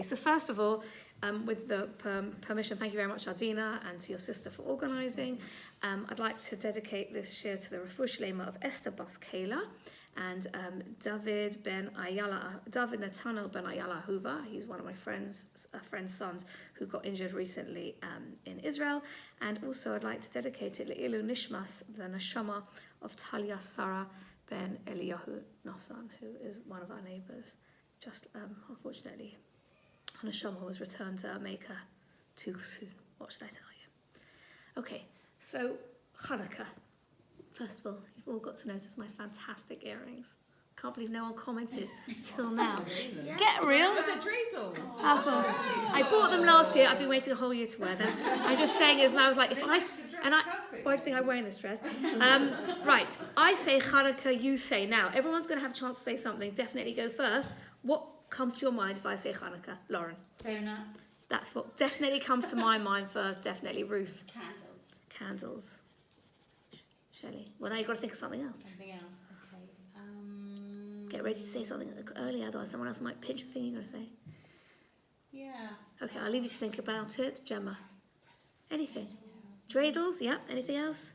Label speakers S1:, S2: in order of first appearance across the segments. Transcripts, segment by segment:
S1: So first of all, with the permission, thank you very much, Ardina, and to your sister for organising. I'd like to dedicate this shir to the Refuah Shlema of Esther Bas Kayla and David Nathanael Ben Ayala Huva. He's one of my friend's sons who got injured recently in Israel. And also I'd like to dedicate it Le'ilu Nishmas, the Neshama of Talia Sarah Ben Eliyahu Nassan, who is one of our neighbours. Just unfortunately, Neshama was returned to Maker too soon. What should I tell you? Okay, so Chanuka. First of all, you've all got to notice my fantastic earrings. Can't believe no one commented till now. Yes, get real. I bought them last year. I've been waiting a whole year to wear them. I'm just saying is, and I was like, why do you think I'm wearing this dress? Right, I say Chanuka, you say now. Everyone's going to have a chance to say something. Definitely go first. What comes to your mind if I say Chanuka? Lauren?
S2: Donuts.
S1: That's what definitely comes to my mind first. Definitely. Ruth?
S2: Candles.
S1: Shelley? Well, now you've got to think of something else.
S2: Okay.
S1: Get ready to say something early, otherwise someone else might pinch the thing you're going to say.
S2: Yeah.
S1: Okay, I'll leave you to think about it. Gemma? Anything? Dreidels? Yeah. Anything else?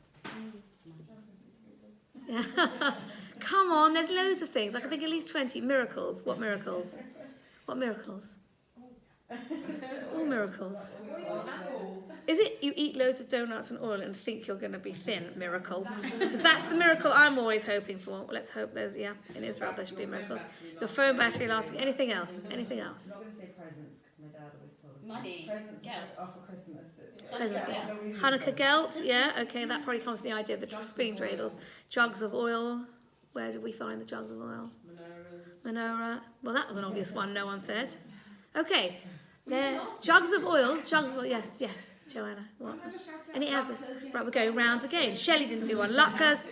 S1: Yeah. Come on, there's loads of things. I can think at least 20. Miracles. What miracles? What miracles? All miracles. Is it you eat loads of donuts and oil and think you're going to be thin? Miracle. Because that's the miracle I'm always hoping for. Well, let's hope there's, in Israel there should be miracles. Your phone battery lasting. Anything else? Anything else?
S3: I'm not going to say presents because my dad always told us.
S2: Money.
S3: Presents off for Christmas.
S1: Presents. Hanukkah gelt. Yeah, okay, that probably comes from the idea of the spinning dreidels. Jugs of oil. Where did we find the jugs of oil? Menorah. Well, that was an obvious one, no one said. Okay. There, jugs of oil, yes, Joanna. What? Any other? Right, we're going round again. Shelley didn't do one. Latkes,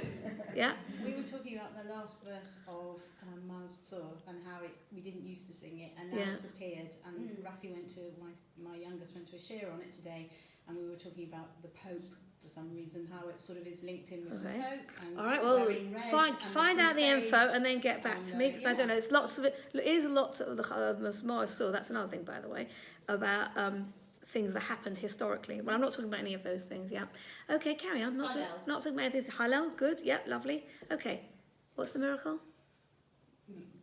S1: yeah.
S2: We were talking about the last verse of Mars Tzor and how we didn't used to sing it, and now it's appeared. And Rafi went to my youngest went to a share on it today, and we were talking about the Pope for some reason, how it sort of is linked in with the Pope. And
S1: all right, well, find out the info and then get back to me, because I don't know. It's lots of it. It is lots of the Mars Tzor. That's another thing, by the way, about things that happened historically. Well, I'm not talking about any of those things. Yeah. Okay, carry on. Not talking about anything. Halal, good. Yeah, lovely. Okay, what's the miracle?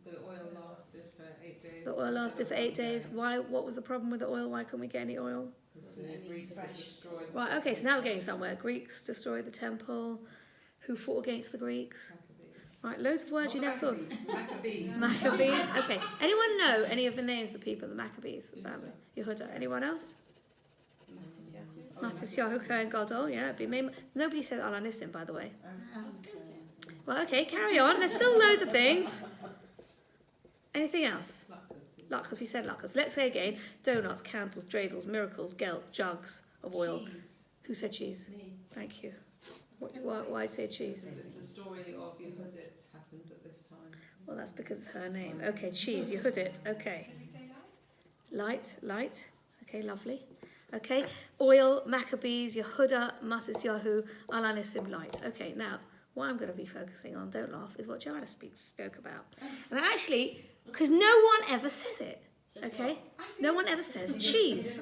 S4: The oil lasted for 8 days.
S1: The oil lasted for 8 days. Why? What was the problem with the oil? Why couldn't we get any oil?
S4: Because the Greeks had destroyed.
S1: Right. Okay. So now we're getting somewhere. Greeks destroyed the temple. Who fought against the Greeks? Right. Loads of words you never thought. Maccabees. Okay. Anyone know any of the names of the people, the Maccabees family? Yehuda. Anyone else? Matisyahu Kohen Gadol. Yeah. Nobody said Al Anissim, by the way. Well, okay. Carry on. There's still loads of things. Anything else? Latkes, we said latkes. Let's say again. Donuts, candles, dreidels, miracles, gelt, jugs of oil.
S2: Cheese.
S1: Who said cheese?
S2: Me.
S1: Thank you. Why say cheese?
S4: It's the story of Yehudit happens at this time.
S1: Well, that's because it's her name. Okay, cheese, Yehudit. Okay. Light. Okay, lovely. Okay, oil, Maccabees, Yehuda, Matisyahu, Al Anissim, light. Okay, now, what I'm going to be focusing on, don't laugh, is what Joanna spoke about. And actually, because no one ever says it, okay? No one ever says cheese.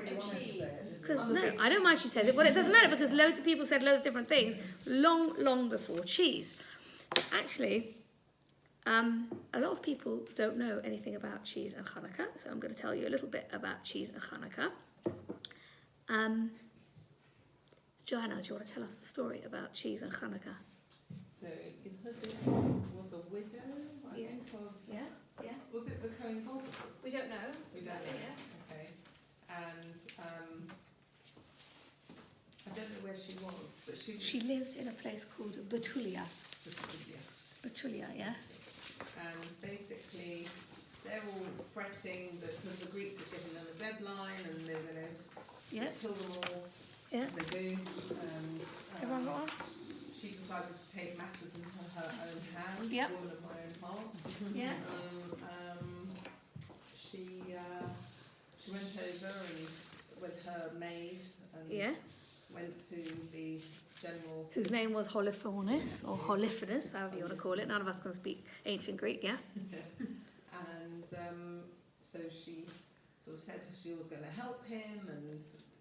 S1: Because no, I don't mind she says it. Well, it doesn't matter because loads of people said loads of different things long before cheese. So actually, a lot of people don't know anything about cheese and Hanukkah. So I'm going to tell you a little bit about cheese and Hanukkah. Joanna, do you want to tell us the story about cheese and Hanukkah?
S4: So Yehudit was a widow, I think, of...
S1: Yeah.
S4: Was it the Kohen Gadol?
S1: We don't know.
S4: We don't know. Okay. And I don't know where she was, but
S1: She lived in a place called Betulia. Betulia, yeah.
S4: And basically, they're all fretting because the Greeks had given them a deadline and they were going to kill them all.
S1: Yeah.
S4: They do. And
S1: Everyone got one?
S4: she decided to take matters into her own hands.
S1: Yep.
S4: Woman of my own heart.
S1: Yeah.
S4: She went over and with her maid and went to the general,
S1: whose name was Holofernes or Holofernes, however you want to call it. None of us can speak ancient Greek, yeah.
S4: and so she sort of said she was going to help him,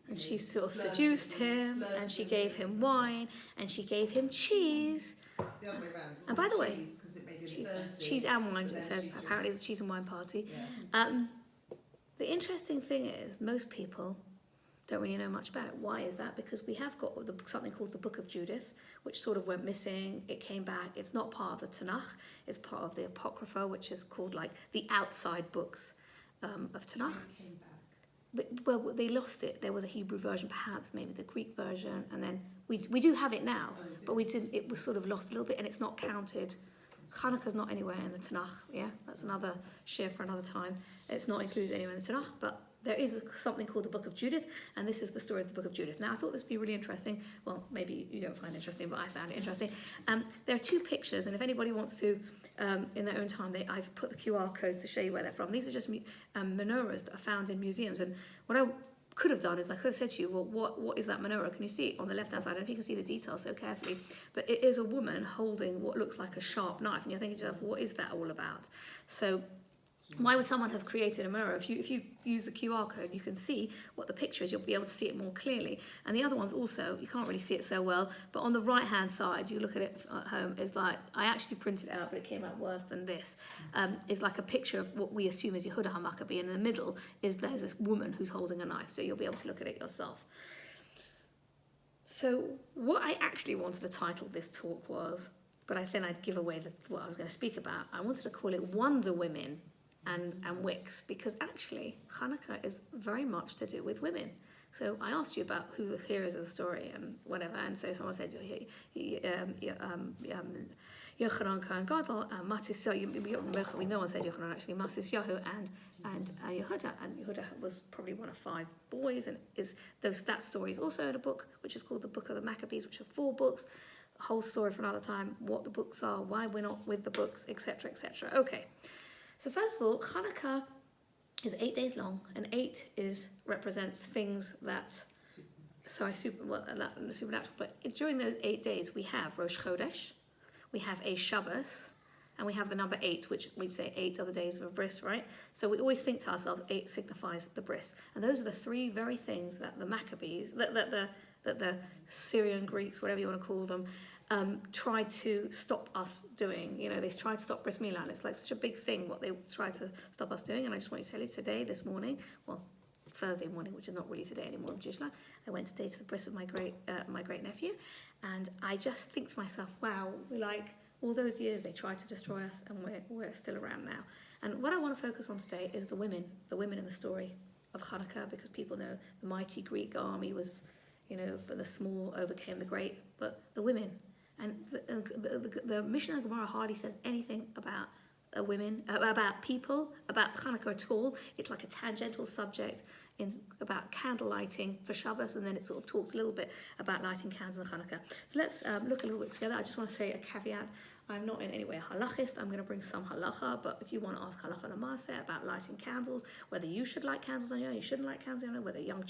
S4: and
S1: she sort of seduced him, and she gave him wine, and she gave him cheese.
S4: The other way around.
S1: And by the way,
S4: because it made him thirsty.
S1: Cheese and wine.
S4: So then
S1: So
S4: she just-
S1: apparently it's a cheese and wine party.
S4: Yeah.
S1: The interesting thing is, most people don't really know much about it. Why is that? Because we have got something called the Book of Judith, which sort of went missing. It came back. It's not part of the Tanakh. It's part of the Apocrypha, which is called like the outside books of Tanakh.
S2: It came back.
S1: But, well, they lost it. There was a Hebrew version, perhaps maybe the Greek version, and then we do have it now,
S4: Oh, we do.
S1: but we didn't. It was sort of lost a little bit, and it's not counted. Hanukkah's not anywhere in the Tanakh. Yeah, that's another share for another time. It's not included anywhere in the Tanakh, but there is something called the Book of Judith, and this is the story of the Book of Judith. Now, I thought this would be really interesting. Well, maybe you don't find it interesting, but I found it interesting. There are two pictures, and if anybody wants to, in their own time, I've put the QR codes to show you where they're from. These are just menorahs that are found in museums, and what I could have done is I could have said to you, well, what is that menorah? Can you see it on the left-hand side? I don't know if you can see the details so carefully, but it is a woman holding what looks like a sharp knife, and you're thinking to yourself, what is that all about? So why would someone have created a mirror? If you use the QR code, you can see what the picture is. You'll be able to see it more clearly. And the other ones also, you can't really see it so well, but on the right-hand side, you look at it at home, is like, I actually printed it out, but it came out worse than this, is like a picture of what we assume is Yehuda HaMaccabee, and in the middle there's this woman who's holding a knife, so you'll be able to look at it yourself. So what I actually wanted to title this talk was, but I think I'd give away what I was going to speak about. I wanted to call it Wonder Women and Wicks, because actually Chanuka is very much to do with women. So I asked you about who the heroes of the story and whatever, and so someone said Yochanan Kohen Gadol, Matisyahu. No one said Yochanan actually. Matisyahu and Yehuda, and Yehuda was probably one of 5 boys, and that story is also in a book which is called the Book of the Maccabees, which are 4 books. A whole story for another time. What the books are, why we're not with the books, etc., etc. Okay. So first of all, Hanukkah is 8 days long, and 8 represents things that, supernatural. But during those 8 days, we have Rosh Chodesh, we have a Shabbos, and we have the number 8, which we say 8 are the days of a bris, right? So we always think to ourselves, 8 signifies the bris, and those are the 3 very things that the Maccabees, that the Syrian Greeks, whatever you want to call them, tried to stop us doing. You know, they tried to stop bris milah, and it's like such a big thing what they tried to stop us doing. And I just want to tell you today, this morning, well, Thursday morning, which is not really today anymore in Jewish life, I went today to the bris of my great nephew, and I just think to myself, wow, like all those years they tried to destroy us, and we're still around now. And what I want to focus on today is the women in the story of Hanukkah, because people know the mighty Greek army was, you know, but the small overcame the great, but the women. And the Mishnah Gemara hardly says anything about women, about people, about Hanukkah at all. It's like a tangential subject about candle lighting for Shabbos, and then it sort of talks a little bit about lighting candles on Hanukkah. So let's look a little bit together. I just want to say a caveat. I'm not in any way a halachist. I'm going to bring some halacha, but if you want to ask halacha l'maaseh about lighting candles, whether you should light candles on your own, you shouldn't light candles on your own, whether young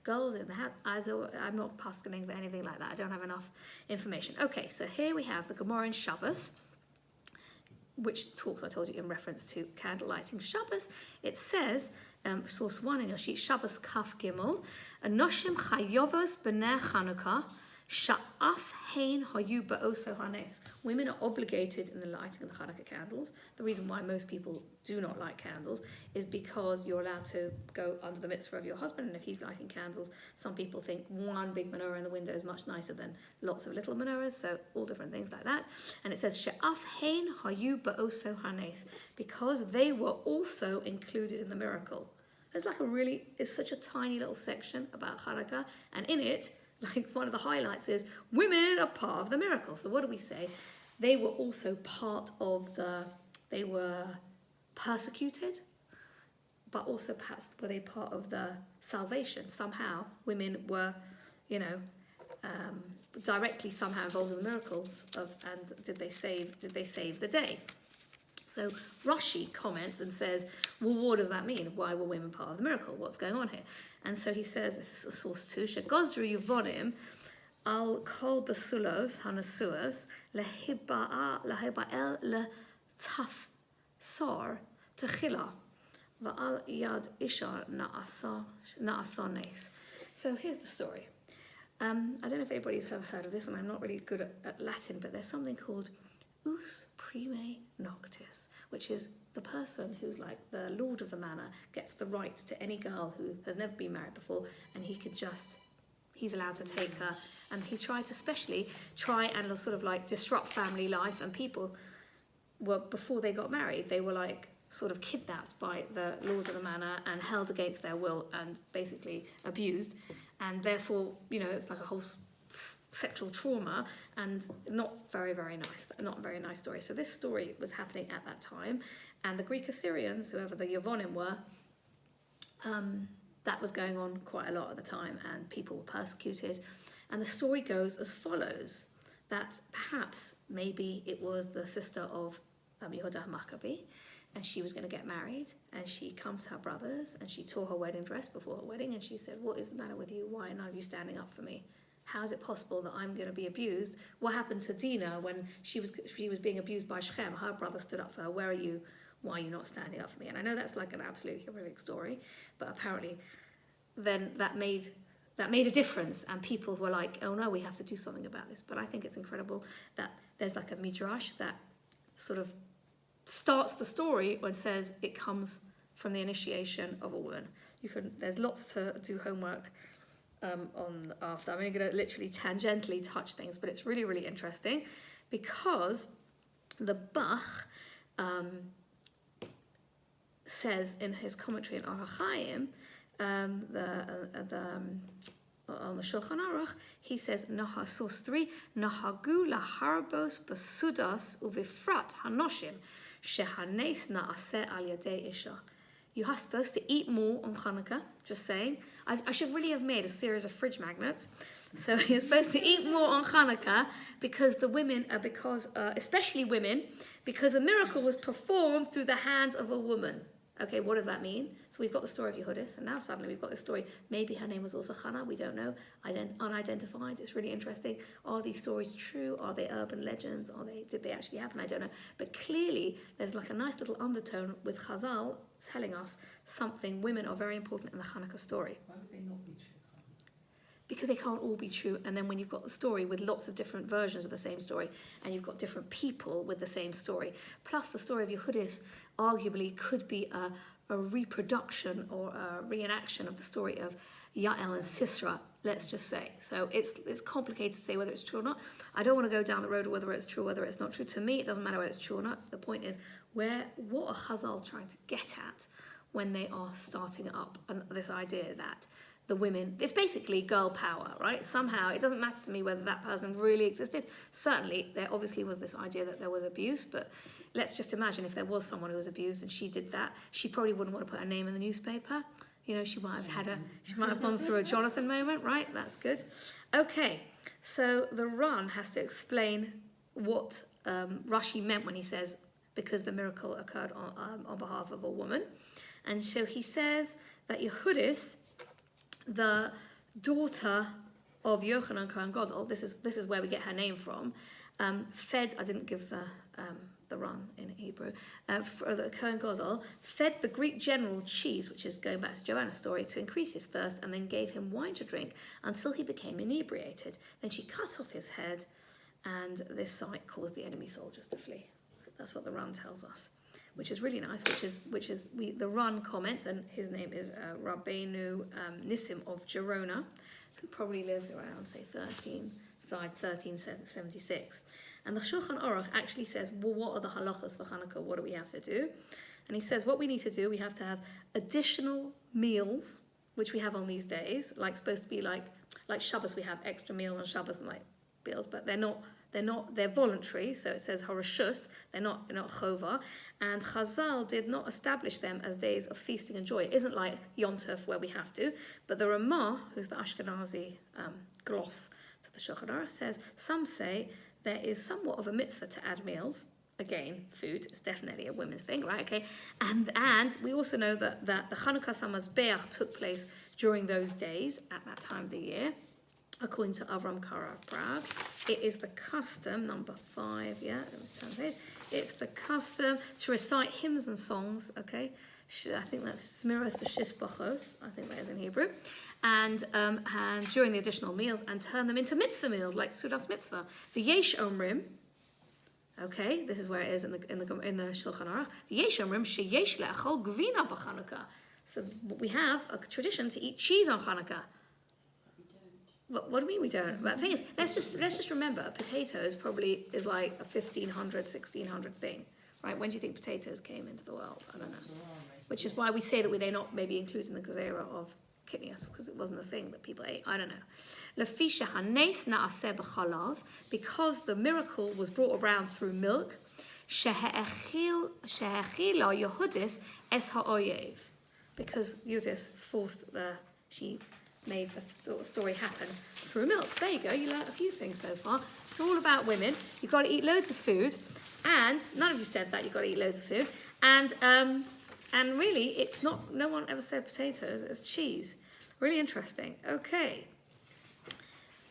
S1: girls in the house, I'm not paskening for anything like that. I don't have enough information. Okay, so here we have the Gemara in Shabbos, which talks, I told you, in reference to candle lighting Shabbos. It says, source 1 in your sheet, Shabbos Kaf Gimel, Anoshim Chayovos B'nei Chanukah, Sha'af Hein Hayu Ba'oso Hanes. Women are obligated in the lighting of the Hanukkah candles. The reason why most people do not light candles is because you're allowed to go under the mitzvah of your husband, and if he's lighting candles, some people think one big menorah in the window is much nicer than lots of little menorahs, so all different things like that. And it says Sha'af Hein Hayu Ba'oso Hanes, because they were also included in the miracle. It's such a tiny little section about Hanukkah, and in it, like one of the highlights is women are part of the miracle. So what do we say? They were also part of they were persecuted, but also perhaps were they part of the salvation? Somehow women were, directly somehow involved in the miracles and did they save the day? So Rashi comments and says, well, what does that mean? Why were women part of the miracle? What's going on here? And so he says, source 2, Shegozru Yuvonim al kol basulos hanasuas lehiba'el letaf sar techila Va'al yad isha na'asones. So here's the story. I don't know if anybody's ever heard of this, and I'm not really good at Latin, but there's something called us prime noctis, which is the person who's like the lord of the manor gets the rights to any girl who has never been married before, and he's allowed to take her, and he tried to especially try and sort of like disrupt family life, and people were, before they got married, they were like sort of kidnapped by the lord of the manor and held against their will and basically abused, and therefore, you know, it's like a whole sexual trauma, and not very, very nice, not a very nice story. So this story was happening at that time, and the Greek Assyrians, whoever the Yavonim were, that was going on quite a lot at the time, and people were persecuted. And the story goes as follows, that perhaps maybe it was the sister of Yehuda Maccabee, and she was going to get married, and she comes to her brothers, and she tore her wedding dress before her wedding, and she said, what is the matter with you? Why are none of you standing up for me? How is it possible that I'm going to be abused? What happened to Dinah when she was being abused by Shechem? Her brother stood up for her. Where are you? Why are you not standing up for me? And I know that's like an absolutely horrific story, but apparently then that made a difference, and people were like, oh no, we have to do something about this. But I think it's incredible that there's like a midrash that sort of starts the story when it says it comes from the initiation of a woman. There's lots to do homework on after. I'm only going to literally tangentially touch things, but it's really, really interesting because the Bach says in his commentary on Orach Chaim, on the Shulchan Aruch, he says, source 3, Nahagu laharbos basudas uvifrat hanoshim shehanes naaseh al yadei isha. You are supposed to eat more on Chanuka, just saying. I should really have made a series of fridge magnets. So you're supposed to eat more on Chanuka because the women especially women, because the miracle was performed through the hands of a woman. Okay, what does that mean? So we've got the story of Yehudis, and now suddenly we've got this story. Maybe her name was also Chana, we don't know. Unidentified, it's really interesting. Are these stories true? Are they urban legends? Did they actually happen? I don't know. But clearly, there's like a nice little undertone with Chazal telling us something. Women are very important in the Hanukkah story.
S4: Why would they not be true?
S1: Because they can't all be true, and then when you've got the story with lots of different versions of the same story, and you've got different people with the same story, plus the story of Yehudis arguably could be a reproduction or a reenaction of the story of Yael and Sisera, let's just say. So it's complicated to say whether it's true or not. I don't want to go down the road of whether it's true or whether it's not true. To me, it doesn't matter whether it's true or not. The point is, what are Chazal trying to get at when they are starting up this idea that the women, it's basically girl power, right? Somehow, it doesn't matter to me whether that person really existed. Certainly, there obviously was this idea that there was abuse, but let's just imagine if there was someone who was abused and she did that, she probably wouldn't want to put her name in the newspaper. You know, she might have gone through a Jonathan moment, right? That's good. Okay, so the Ran has to explain what Rashi meant when he says, because the miracle occurred on behalf of a woman. And so he says that Yehudis, the daughter of Yochanan Kohen Gadol, this is where we get her name from, fed, I didn't give the run in Hebrew, the Kohen Gadol fed the Greek general cheese, which is going back to Joanna's story, to increase his thirst, and then gave him wine to drink until he became inebriated. Then she cut off his head, and this sight caused the enemy soldiers to flee. That's what the run tells us, which is really nice, the Run comments, and his name is Rabbeinu Nissim of Gerona, who probably lived around, say, 1376. And the Shulchan Aruch actually says, well, what are the halachas for Hanukkah? What do we have to do? And he says, what we need to do, we have to have additional meals, which we have on these days, supposed to be like Shabbos, we have extra meal on Shabbos and meals, but they're voluntary, so it says harashus, they're not chova, and Chazal did not establish them as days of feasting and joy. It isn't like Yom Tov where we have to, but the Ramah, who's the Ashkenazi gloss to the Shulchan Aruch, says, some say there is somewhat of a mitzvah to add meals. Again, food is definitely a women's thing, right? Okay, and we also know that the Chanukas HaMazbeach took place during those days at that time of the year. According to Avram Kara of Prague, it is the custom, number 5, let me turn the page. It's the custom to recite hymns and songs, okay, I think that's Smiros v'shishbachos, I think that is in Hebrew, and during the additional meals, and turn them into mitzvah meals like Sudas mitzvah. V'yesh omrim. Okay, this is where it is in the Shulchan Aruch. V'yesh omrim sheyesh le'achol gvina b'Chanukah. So we have a tradition to eat cheese on Chanukah. What do you mean we don't? But the thing is, let's just remember, potatoes probably is like a 1500, 1600 thing, right? When do you think potatoes came into the world? I don't know. Which is why we say that they're not maybe included in the gezerah of kitnias, because it wasn't a thing that people ate. I don't know. Lefisha hanes naaseh b'chalav, because the miracle was brought around through milk. Shehechila Yehudis es ha'oyev, because Yudis she made the story happen through milk. So there you go, you learned a few things so far. It's all about women. You've got to eat loads of food, and none of you said that you've got to eat loads of food, and really it's not, no one ever said potatoes, it's cheese. Really interesting. Okay.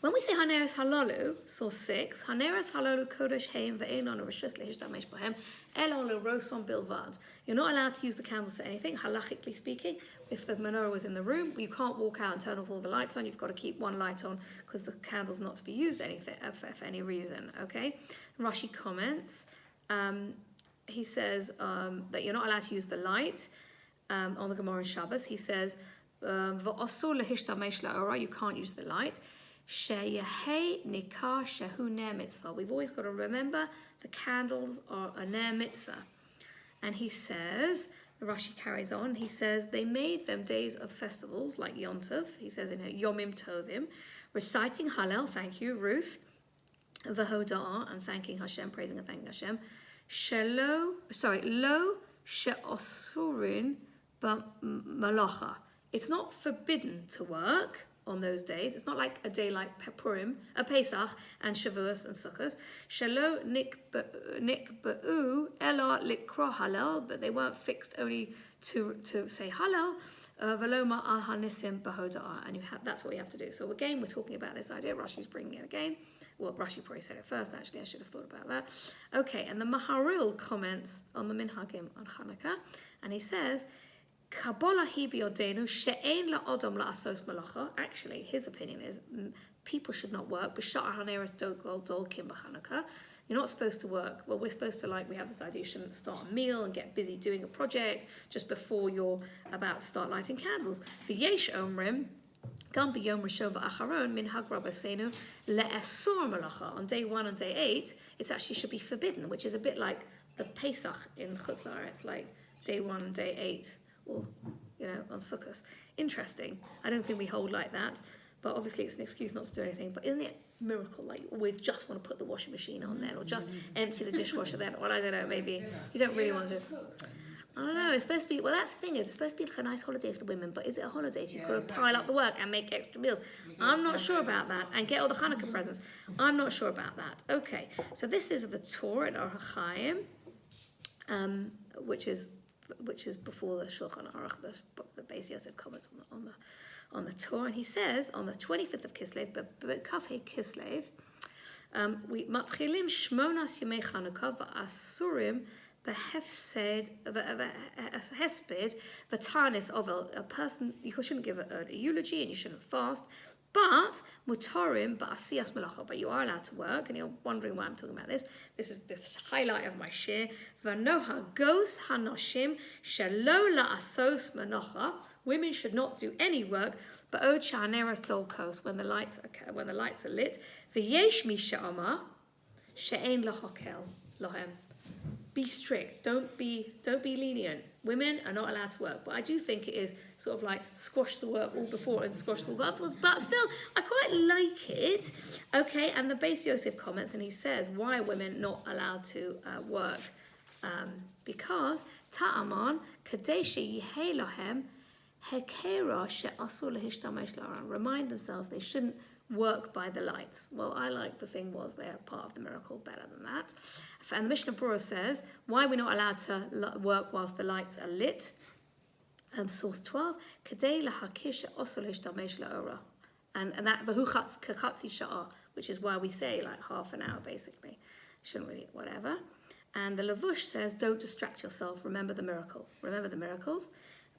S1: When we say Haneres Halalu, source 6, Haneres Halalu Kodesh Heim Ve'enon Rishus Lehishtamesh Bahem Elon Leroson Bilvad. You're not allowed to use the candles for anything, halachically speaking. If the menorah was in the room, you can't walk out and turn off all the lights on. You've got to keep one light on because the candle's not to be used for any reason. Okay. Rashi comments. He says that you're not allowed to use the light on the Gemara in Shabbos. He says, "V'asur lehishtamesh la'ora." You can't use the light. Sheyehei nikar shehu ner mitzvah. We've always got to remember the candles are a ner mitzvah. And he says, the Rashi carries on, he says, they made them days of festivals like Yom Tov. He says in here, Yomim Tovim, reciting Hallel, thank you, Ruth, the Hoda'ah, and thanking Hashem, praising and thanking Hashem. Lo she'osurin b'malacha. It's not forbidden to work on those days. It's not like a day like Purim, Pesach, and Shavuos and Sukkot. Shelo nikba'u ela likro halal, but they weren't fixed only to say halal. Veloma al hanisim b'hoda'ah, and that's what you have to do. So again, we're talking about this idea. Rashi's bringing it again. Well, Rashi probably said it first. Actually, I should have thought about that. Okay, and the Maharil comments on the Minhagim on Chanukah, and he says, actually, his opinion is people should not work. You're not supposed to work. Well, we're supposed to, we have this idea, you shouldn't start a meal and get busy doing a project just before you're about to start lighting candles. V'yesh omrim, gam b'yom rishon v'acharon minhag rabbeinu le'esor malacha. On day 1 and day 8, it actually should be forbidden, which is a bit like the Pesach in Chutz La'aretz, like day 1 and day 8. Or, on Sukkot. Interesting. I don't think we hold like that, but obviously it's an excuse not to do anything. But isn't it a miracle? Like you always just want to put the washing machine on then, or just empty the dishwasher then, or I don't know, maybe you don't really want to. I don't know. It's supposed to be. Well, that's the thing is, it's supposed to be like a nice holiday for the women. But is it a holiday if you've got to pile up the work and make extra meals? I'm not sure about that. And get all the Hanukkah presents. I'm not sure about that. Okay, so this is the Torah in Orach Chaim, which is before the Shulchan Aruch, the Beis Yosef comments on the Torah, and he says on the 25th of Kislev, Kafei Kislev, we matchilim shmonas yemei Chanukah v'asurim behefsed v'hesped v'tarnis ovel. A person, you shouldn't give a eulogy and you shouldn't fast. But mutarim ba'asiyas melacha, but you are allowed to work, and you're wondering why I'm talking about this. This is the highlight of my shir. Vanoha gos hanoshim shelo la'asos menocha. Women should not do any work, but od sha'aneras dolkos, when the lights are lit. V'yesh mi she'amar she'ein lahokel lohem. Be strict. Don't be lenient. Women are not allowed to work, but I do think it is sort of like squash the work all before and squash the work afterwards. But still, I quite like it. Okay, and the Beis Yosef comments, and he says, why are women not allowed to work? Because ta'aman kadeshi yihei lohem hekera she'asur lehishtamesh la'aran. Remind themselves they shouldn't work by the lights. Well, I like the thing was they're part of the miracle better than that. And the Mishnah Berurah says, why are we not allowed to work whilst the lights are lit? Source 12, Kadei lahakish osol hishtamesh la'ora. And that v'hu kachatzi sha'ah, which is why we say like half an hour basically. Shouldn't really, whatever. And the Lavush says, don't distract yourself, remember the miracle. Remember the miracles.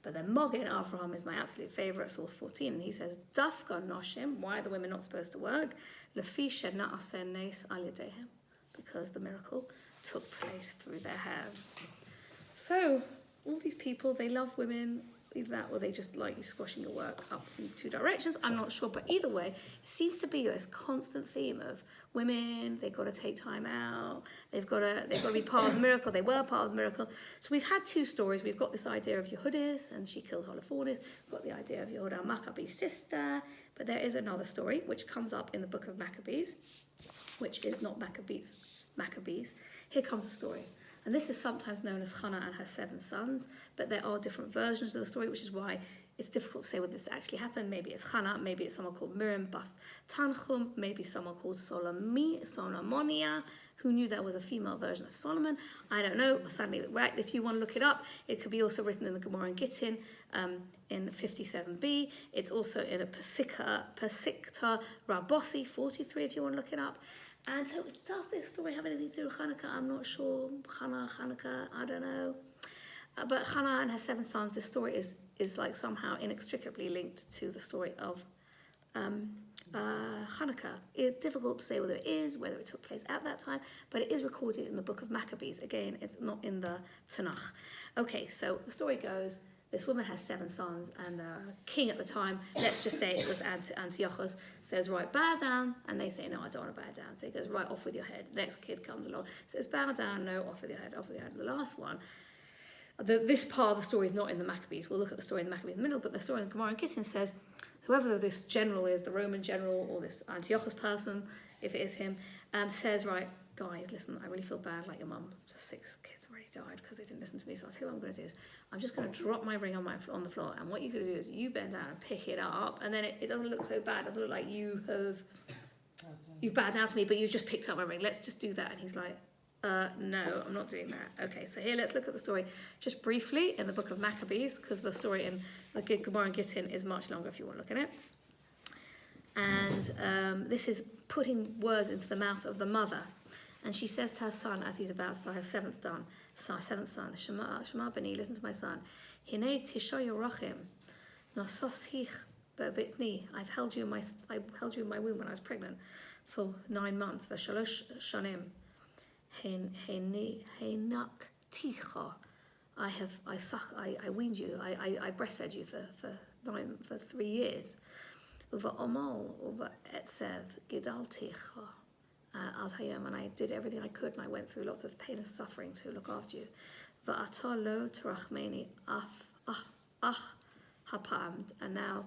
S1: But then Mogen Avraham is my absolute favourite, source 14, and he says, Dafka Noshim, why are the women not supposed to work? Lefi shena asen nes al yadehem, because the miracle took place through their hands. So, all these people, they love women, either that or they just like you squashing your work up in two directions. I'm not sure, but either way, it seems to be this constant theme of women. They've got to take time out. They've got to be part of the miracle. They were part of the miracle. So we've had two stories. We've got this idea of Yehudis, and she killed Holofernes. We've got the idea of Yehuda Maccabee's sister. But there is another story which comes up in the book of Maccabees, which is not Maccabees. Here comes the story. And this is sometimes known as Hannah and her 7 sons, but there are different versions of the story, which is why it's difficult to say whether this actually happened. Maybe it's Hannah, maybe it's someone called Miriam Bas Tanchum, maybe someone called Solomonia, who knew there was a female version of Solomon. I don't know. Sadly, right, if you want to look it up, it could be also written in the Gemara and Gittin in 57b. It's also in a Pesikta Rabossi 43, if you want to look it up. And so does this story have anything to do with Chanuka? I'm not sure. Chanuka, I don't know. But Hannah and her 7 sons, this story is like somehow inextricably linked to the story of Chanuka. It's difficult to say whether it is, whether it took place at that time, but it is recorded in the book of Maccabees. Again, it's not in the Tanakh. Okay, so the story goes, this woman has 7 sons, and the king at the time, let's just say it was Antiochus, says, right, bow down. And they say, no, I don't want to bow down. So he goes, right, off with your head. The next kid comes along, says, bow down, no, off with your head, off with your head. And the last one, this part of the story is not in the Maccabees. We'll look at the story in the Maccabees in the middle, but the story in the Gemara and Gittin says, whoever this general is, the Roman general, or this Antiochus person, if it is him, says, right, guys, listen, I really feel bad, like your mum, just 6 kids already died because they didn't listen to me, so I'll tell you what I'm going to do is, I'm just going to drop my ring on the floor, and what you're going to do is you bend down and pick it up, and then it doesn't look so bad, it doesn't look like you've bowed down to me, but you just picked up my ring, let's just do that. And he's like, no, I'm not doing that. Okay, so here let's look at the story just briefly in the book of Maccabees, because the story in the Gemara and Gittin is much longer if you want to look at it. And this is putting words into the mouth of the mother. And she says to her son, as he's about to start her 7th son, Shema Beni, listen to my son. Hinei tisha yorachim, nasoshich be'bitni. I've held you in my womb when I was pregnant for 9 months. V'shalosh shanim. Heinak ticha. I weaned you. I breastfed you for 3 years. Uva omal uva etzev gidalticha. And I did everything I could, and I went through lots of pain and suffering to look after you. Va'ata lo terachmeni ach hapam. And now,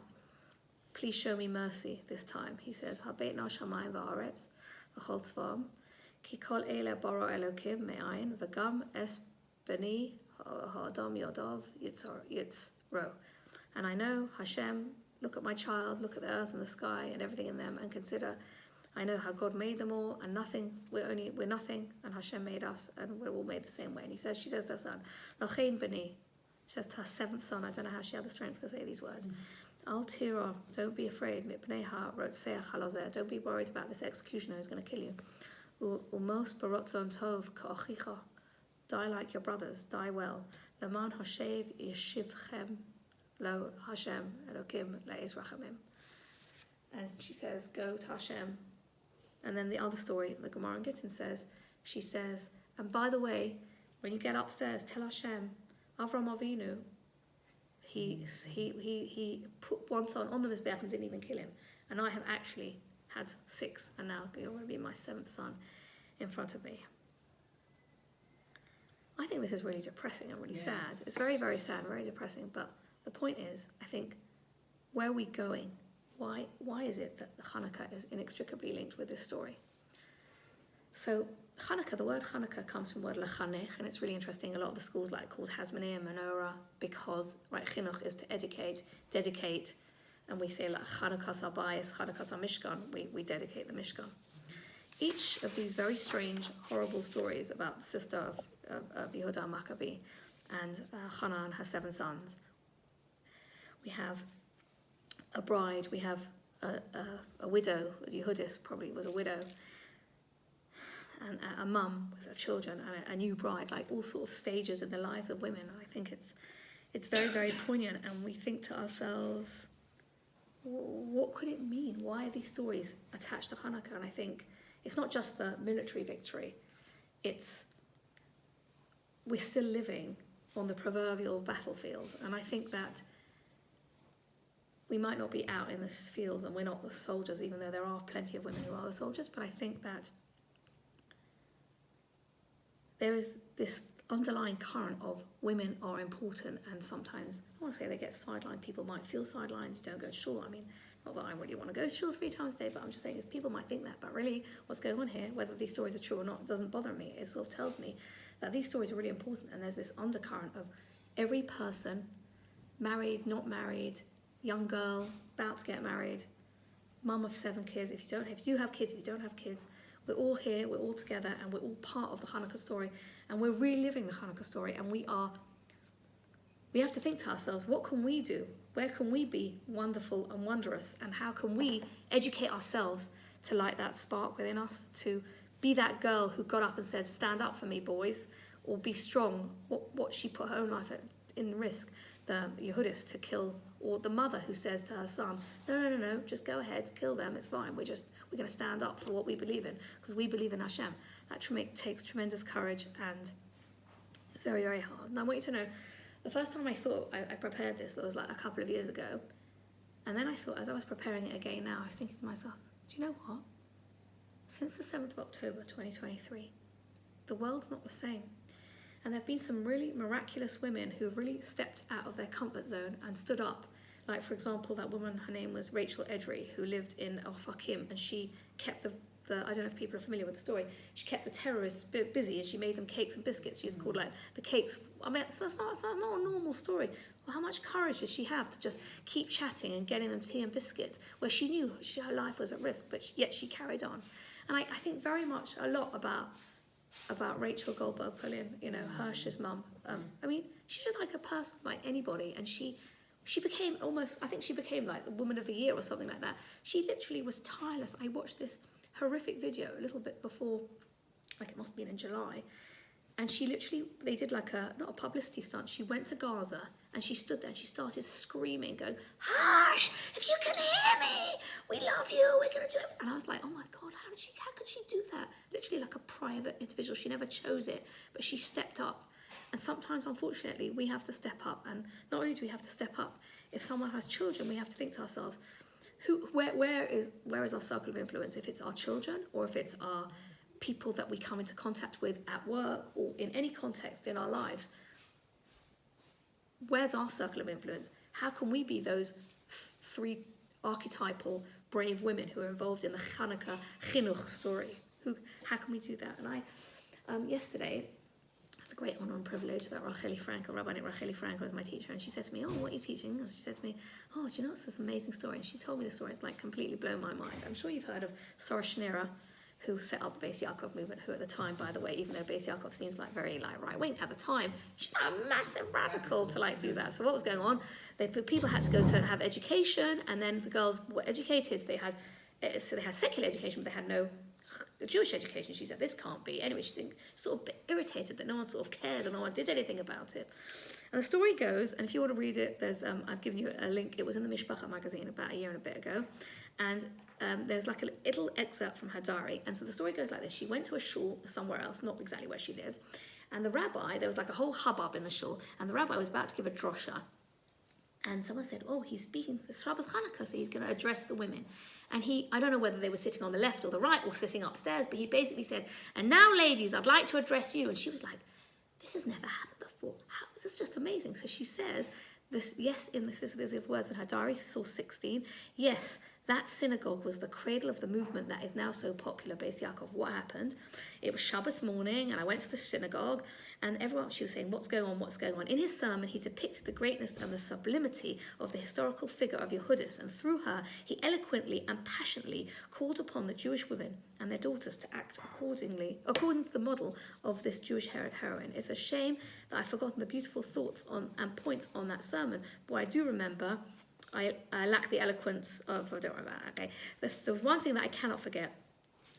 S1: please show me mercy this time. He says, Habeit na shamayim va'aretz v'chol tzvam ki kol ele bara elokim me'ayin v'gam es beni ha'adam yodav yitzro. And I know, Hashem, look at my child, look at the earth and the sky and everything in them, and consider, I know how God made them all, and we're nothing, and Hashem made us, and we're all made the same way. And she says to her son, Lochein b'ni, she says to her 7th son, I don't know how she had the strength to say these words, Al tira, don't be afraid, mipneha rotseach halozeh, don't be worried about this executioner who's going to kill you. Umos barotzon tov ka'ochicha, die like your brothers, die well. Laman hashev yeshivchem lo Hashem elokim le'ez rachamim. And she says, go to Hashem. And then the other story, the Gemara and Gittin says, she says, and by the way, when you get upstairs, tell Hashem, Avram Avinu, he put one son on the Mizbeach and didn't even kill him. And I have actually had 6, and now you're going to be my 7th son in front of me. I think this is really depressing and really sad. It's very, very sad, very depressing. But the point is, I think, where are we going? Why is it that Chanuka is inextricably linked with this story? So Chanuka, the word Chanuka comes from the word lechanech, and it's really interesting. A lot of the schools called Hasmoneh and Menorah, because chinuch is to dedicate, and we say Chanukas Habayis, Chanukas HaMishkan, we dedicate the Mishkan. Each of these very strange, horrible stories about the sister of Yehuda Maccabee and Hannah and her 7 sons, we have a bride, we have a widow, Yehudis probably was a widow, and a mum with children and a new bride, like all sort of stages in the lives of women. And I think it's very, very poignant, and we think to ourselves, what could it mean? Why are these stories attached to Hanukkah? And I think it's not just the military victory, it's we're still living on the proverbial battlefield. And I think that we might not be out in the fields and we're not the soldiers, even though there are plenty of women who are the soldiers, but I think that there is this underlying current of women are important, and sometimes, I want to say they get sidelined, people might feel sidelined, you don't go to shul. I mean, not that I really want to go to shul 3 times a day, but I'm just saying is people might think that, but really what's going on here, whether these stories are true or not, doesn't bother me. It sort of tells me that these stories are really important, and there's this undercurrent of every person, married, not married, young girl, about to get married, mum of 7 kids, if you do have kids, if you don't have kids, we're all here, we're all together, and we're all part of the Hanukkah story, and we're reliving the Hanukkah story, and we have to think to ourselves, what can we do? Where can we be wonderful and wondrous, and how can we educate ourselves to light that spark within us, to be that girl who got up and said, stand up for me, boys, or be strong, what she put her own life in risk, the Yehudis to kill, or the mother who says to her son, no, just go ahead, kill them, it's fine, we're going to stand up for what we believe in, because we believe in Hashem. That takes tremendous courage, and it's very, very hard. And I want you to know, the first time I thought I prepared this, that was like a couple of years ago, and then I thought, as I was preparing it again now, I was thinking to myself, do you know what? Since the 7th of October 2023, the world's not the same. And there have been some really miraculous women who have really stepped out of their comfort zone and stood up. Like, for example, that woman, her name was Rachel Edry, who lived in Ofakim, and she kept the I don't know if people are familiar with the story, she kept the terrorists busy, and she made them cakes and biscuits. She was called, like, the cakes. I mean, it's not a normal story. Well, how much courage did she have to just keep chatting and getting them tea and biscuits, where she knew her life was at risk, but yet she carried on. And I think very much a lot about Rachel Goldberg-Pullin, Hirsch's mum. I mean, she's just like a person like anybody, and she became I think she became like the Woman of the Year or something like that. She literally was tireless. I watched this horrific video a little bit before, like it must have been in July, and they did like not a publicity stunt, she went to Gaza and she stood there and she started screaming, going, Harsh, if you can hear me, we love you, we're going to do it. And I was like, oh my God, how could she do that? Literally like a private individual. She never chose it, but she stepped up. And sometimes, unfortunately, we have to step up. And not only do we have to step up, if someone has children, we have to think to ourselves, where is our circle of influence? If it's our children, or if it's our people that we come into contact with at work or in any context in our lives, where's our circle of influence? How can we be those 3 archetypal brave women who are involved in the Chanuka chinuch story? How can we do that? And I, yesterday, the great honour and privilege that Racheli Frankel, Rabbinit Racheli Frankel, is my teacher, and she said to me, oh, what are you teaching? And she said to me, oh, do you know, it's this amazing story. And she told me the story. It's like completely blown my mind. I'm sure you've heard of Sora Schneera, who set up the Beis Yaakov movement, who at the time, by the way, even though Beis Yaakov seems like very like right-wing, at the time, she's not a massive radical to like do that. So what was going on? People had to go to have education, and then the girls were educated. They had secular education, but they had no Jewish education. She said, this can't be. Anyway, she sort of a bit irritated that no one sort of cared or no one did anything about it. And the story goes, and if you want to read it, there's I've given you a link. It was in the Mishpacha magazine about a year and a bit ago, and there's like a little excerpt from her diary. And so the story goes like this. She went to a shul somewhere else, not exactly where she lived, and the rabbi, there was like a whole hubbub in the shul, and the rabbi was about to give a drosha. And someone said, oh, he's speaking to the Shabbat Hanukkah, so he's going to address the women. And I don't know whether they were sitting on the left or the right or sitting upstairs, but he basically said, and now, ladies, I'd like to address you. And she was like, this has never happened before. This is just amazing. So she says, this is the words in her diary, source 16, yes, that synagogue was the cradle of the movement that is now so popular, Beis Yaakov. What happened? It was Shabbos morning, and I went to the synagogue, and she was saying, what's going on? In his sermon, he depicted the greatness and the sublimity of the historical figure of Yehudis, and through her, he eloquently and passionately called upon the Jewish women and their daughters to act according to the model of this Jewish heroine. It's a shame that I've forgotten the beautiful thoughts and points on that sermon, but I do remember. I lack the eloquence of, I don't remember, okay. The one thing that I cannot forget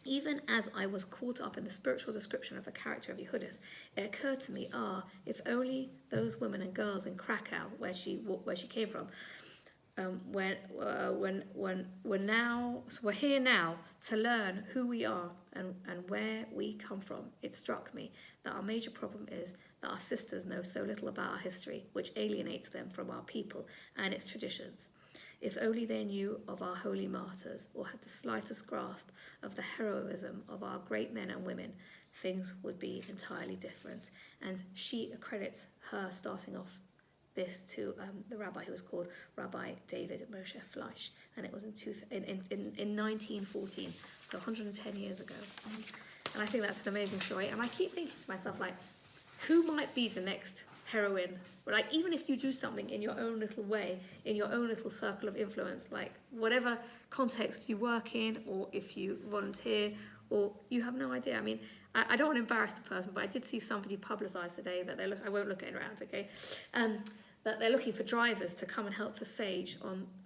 S1: Even as I was caught up in the spiritual description of the character of Yehudis, it occurred to me, if only those women and girls in Krakow, where she came from, we're here now to learn who we are and where we come from. It struck me that our major problem is that our sisters know so little about our history, which alienates them from our people and its traditions. If only they knew of our holy martyrs or had the slightest grasp of the heroism of our great men and women, things would be entirely different. And she accredits her starting off this to the rabbi who was called Rabbi David Moshe Fleisch, and it was in 1914, so 110 years ago. And I think that's an amazing story. And I keep thinking to myself, like, who might be the next heroine? Like, even if you do something in your own little way, in your own little circle of influence, like whatever context you work in, or if you volunteer, or you have no idea. I mean, I don't want to embarrass the person, but I did see somebody publicise today that I won't look at it around, okay? That they're looking for drivers to come and help for Sage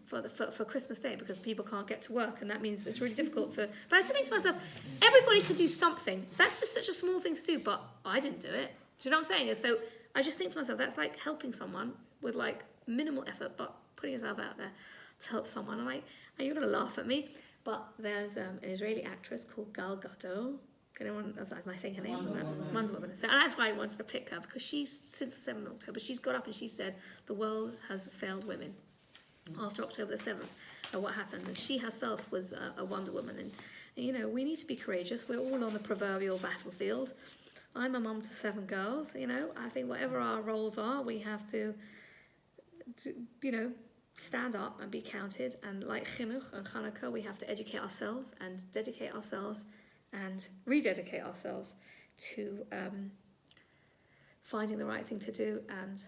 S1: for Christmas Day, because people can't get to work, and that means it's really difficult for. But I just think to myself, everybody could do something. That's just such a small thing to do, but I didn't do it. Do you know what I'm saying? And so I just think to myself, that's like helping someone with like minimal effort, but putting yourself out there to help someone. And you're gonna laugh at me, but there's an Israeli actress called Gal Gadot. Anyone, am I saying her name? Wonder Woman. So, and that's why I wanted to pick her, because since the 7th of October, she's got up and she said the world has failed women after October the 7th. And what happened? And she herself was a Wonder Woman. And, you know, we need to be courageous. We're all on the proverbial battlefield. I'm a mum to 7 girls. You know, I think whatever our roles are, we have to you know, stand up and be counted. And like Chinuch and Chanuka, we have to educate ourselves and dedicate ourselves and rededicate ourselves to finding the right thing to do and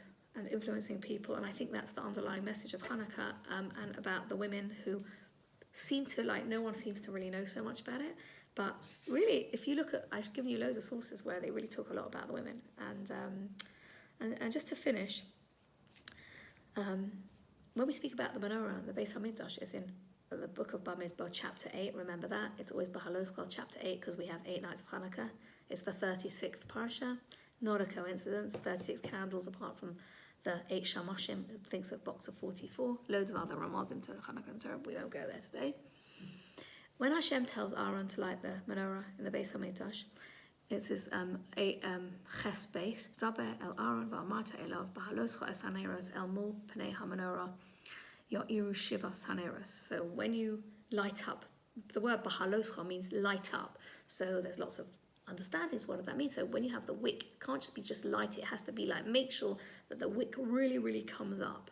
S1: influencing people. And I think that's the underlying message of Hanukkah, and about the women who seem to, like, no one seems to really know so much about it. But really, if you look at, I've given you loads of sources where they really talk a lot about the women. And just to finish, when we speak about the menorah, the Beis HaMikdash is in the book of Bamidbar, chapter 8. Remember that? It's always Bahaloskal, chapter 8, because we have 8 nights of Hanukkah. It's the 36th parsha. Not a coincidence. 36 candles apart from the 8 Shamashim. It thinks of box of 44. Loads of other Ramazim to Hanukkah and Torah. We won't go there today. When Hashem tells Aaron to light the menorah in the Beis HaMikdash, it says ches beis zaber el Aaron va'amarta elav bahaloscha es haneros el mul pnei hamenorah ya'iru shivas haneros. So when you light up, the word bahaloscha means light up. So there's lots of understandings. What does that mean? So when you have the wick, it can't just be just light. It has to be like, make sure that the wick really, really comes up.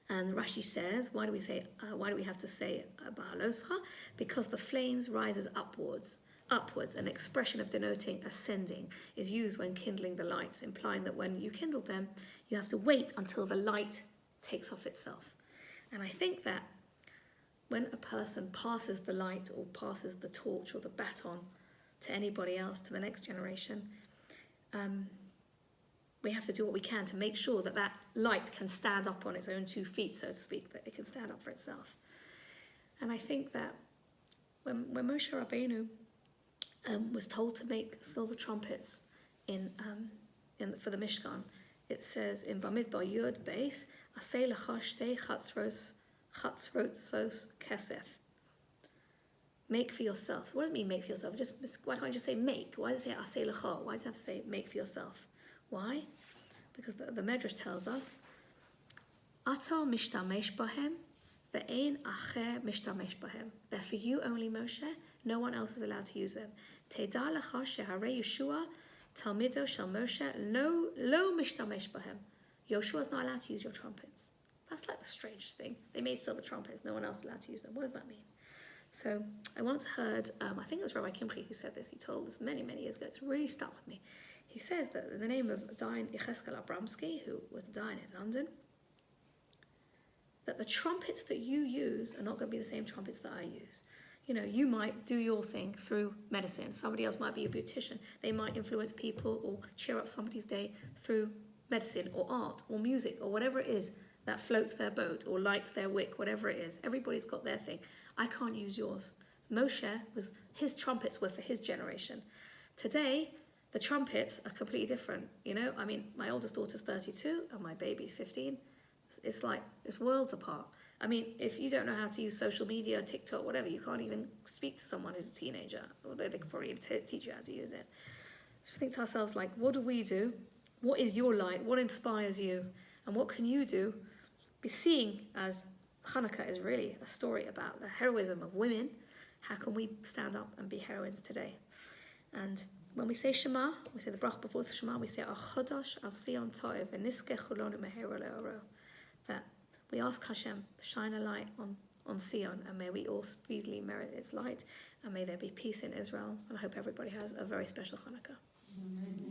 S1: And Rashi says, why do we have to say bahaloscha? Because the flames rises upwards. An expression of denoting ascending is used when kindling the lights, implying that when you kindle them, you have to wait until the light takes off itself. And I think that when a person passes the light or passes the torch or the baton to anybody else, to the next generation, we have to do what we can to make sure that that light can stand up on its own 2 feet, so to speak, that it can stand up for itself. And I think that when Moshe Rabbeinu was told to make silver trumpets for the Mishkan, it says in Bamidbar Yud Beis, Aseh lecha shtei chatzrotzos kesef. Make for yourself. So what does it mean, make for yourself? Why can't you just say make? Why does it say Aseh lecha? Why does it have to say make for yourself? Why? Because the Medrash tells us, Ato mishtamesh bahem, ve'ein acher mishtamesh bahem. They're for you only, Moshe. No one else is allowed to use them. Teda lecha sheharei Yeshua, talmido shel Moshe, lo mishtamesh bahem. Yoshua is not allowed to use your trumpets. That's like the strangest thing. They made silver trumpets. No one else is allowed to use them. What does that mean? So I once heard, I think it was Rabbi Kimchi who said this. He told this many, many years ago. It's really stuck with me. He says that in the name of Dayan Yecheskel Abramsky, who was a Dayan in London, that the trumpets that you use are not going to be the same trumpets that I use. You know, you might do your thing through medicine. Somebody else might be a beautician. They might influence people or cheer up somebody's day through medicine or art or music or whatever it is that floats their boat or lights their wick, whatever it is. Everybody's got their thing. I can't use yours Moshe his trumpets were for his generation. Today, the trumpets are completely different. You know, I mean, my oldest daughter's 32 and my baby's 15. It's like, it's worlds apart. I mean, if you don't know how to use social media, TikTok, whatever, you can't even speak to someone who's a teenager, although they could probably teach you how to use it. So we think to ourselves, like, what do we do? What is your light? What inspires you? And what can you do? Be seeing as Chanuka is really a story about the heroism of women. How can we stand up and be heroines today? And when we say Shema, we say the bracha before the Shema, we say Chodosh al Sion Toiv v'niskeh chulonu mehero le'oro. That we ask Hashem, shine a light on Sion, and may we all speedily merit its light, and may there be peace in Israel. And I hope everybody has a very special Hanukkah.
S3: Amen.